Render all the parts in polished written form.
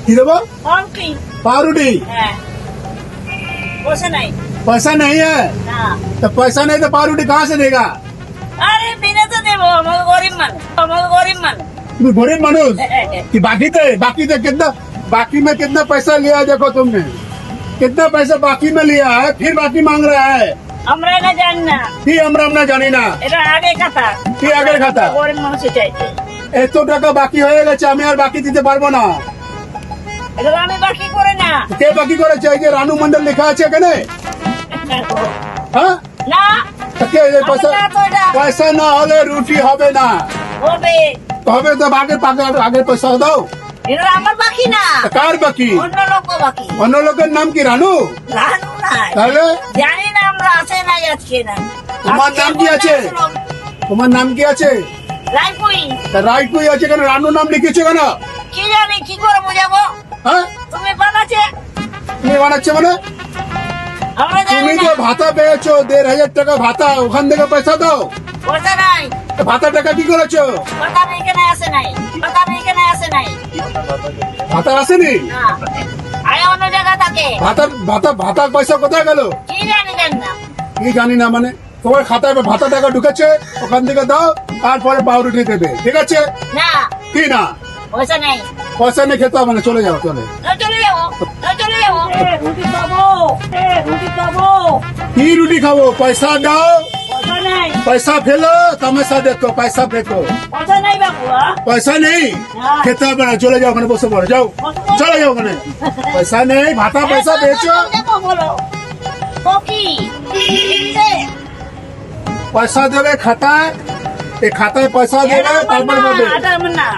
কি দেবো? पाउरुटी। पावरुटी। हाँ। पैसा नहीं। पैसा नहीं है ना। तो पैसा नहीं तो पावरुटी कहाँ से देगा? अरे बिना तो देवो हमारे गरीब मन। हमारे गरीब मन। तुम गरीब मनुष्य कि बाकी थे कितना बाकी में कितना पैसा लिया है देखो तुमने कितना पैसा बाकी में लिया है फिर बाकी मांग रहा है हमरा ना जानना কি আমরা না জানি না এটা আগে কথা কি আগের কথা গরিব মানুষ চাইছে এত টাকা বাকি হয়ে গেছে আমি আর বাকি দিতে পারবো না এটা আমি বাকি করে না কে বাকি করেছে এই যে রানু মন্ডল লেখা আছে এখানে হ্যাঁ না তো কে এই পয়সা না হলে রুটি হবে না হবে হবে তো আগে পয়সা দাও এটা আমার বাকি না কার বাকি অন্য লোক বাকি অন্য লোকের নাম কি রানু রানু না তাহলে জানি না আমরা আছে না আজকে না তোমার নাম কি আছে তোমার নাম কি আছে রাইপুই রাইপুই আছে কেন রানু নাম লিখেছো কেন কি জানি কি করে বুঝাবো হ্যাঁ তুমি বানাচ্ছে তুমি বানাচ্ছে মানে আমরা জানি তুমি না যে ভাতা পেয়েছো ১,৫০০ টাকা ভাতা ওখান থেকে পয়সা দাও পয়সা নাই ভাতা টাকা কি করেছো কথা এখানে আসে নাই কথা এখানে আসে নাই ভাতা আসেনি না আয় অন্য জায়গা থাকে ভাতার পয়সা কোথায় গেল কি জানি দেন না কি জানি না মানে তোমার খাতায় ভাতা টাকা ঢুকেছে ওখান থেকে দাও তারপরে পাউরুটি দেবে ঠিক আছে না কি না পয়সা নেই পয়সা নিয়ে খেতে হবে না চলে যাও চলে চলে যাবো চলে যাবো রুটি খাবো রুটি খাবো কি রুটি খাবো পয়সা দাও পয়সা নাই पैसा फेलो तमाशा देखो पैसा फेंको পয়সা নাই বাবু पैसा नहीं खेते হবে না চলে যাও ওখানে বসে পড়ো যাও চলে যাও ওখানে पैसा नहीं भाता पैसा बेचो দেখো বলো ও কি पैसा দেবে খাতায় এই খাতায় পয়সা দেবে তারপর পাবে না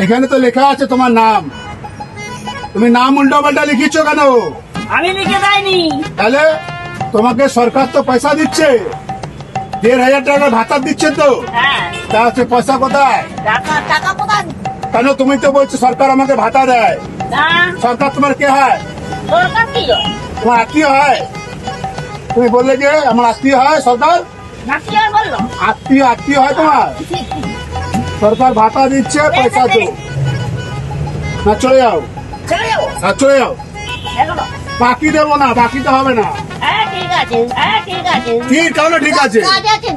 এখানে তো লেখা আছে তোমার নাম তুমি নাম উল্টো পাল্টা লিখিছো কেন আমি লিখে দেয়নি তাহলে তোমাকে সরকার তো পয়সা দিচ্ছে ১,৫০০ টাকা ভাতা দিচ্ছে তো হ্যাঁ তা হচ্ছে পয়সা কোথায় টাকা কোথায় কেন তুমি তো বলছো সরকার আমাকে ভাতা দেয় না সরকার তোমার কে হয় সরকার কি তোমার আত্মীয় হয় তুমি বললে যে আমার আত্মীয় হয় সরকার নাকি আর বললো আত্মীয় হয় তোমার সরকার ভাতা দিচ্ছে পয়সা তো না চলে যাও চলে যাবো আর চলে যাও দেখো বাকি দেবো না বাকি তো হবে না হ্যাঁ ঠিক আছে হ্যাঁ ঠিক আছে ঠিক তাহলে ঠিক আছে কাজ আছে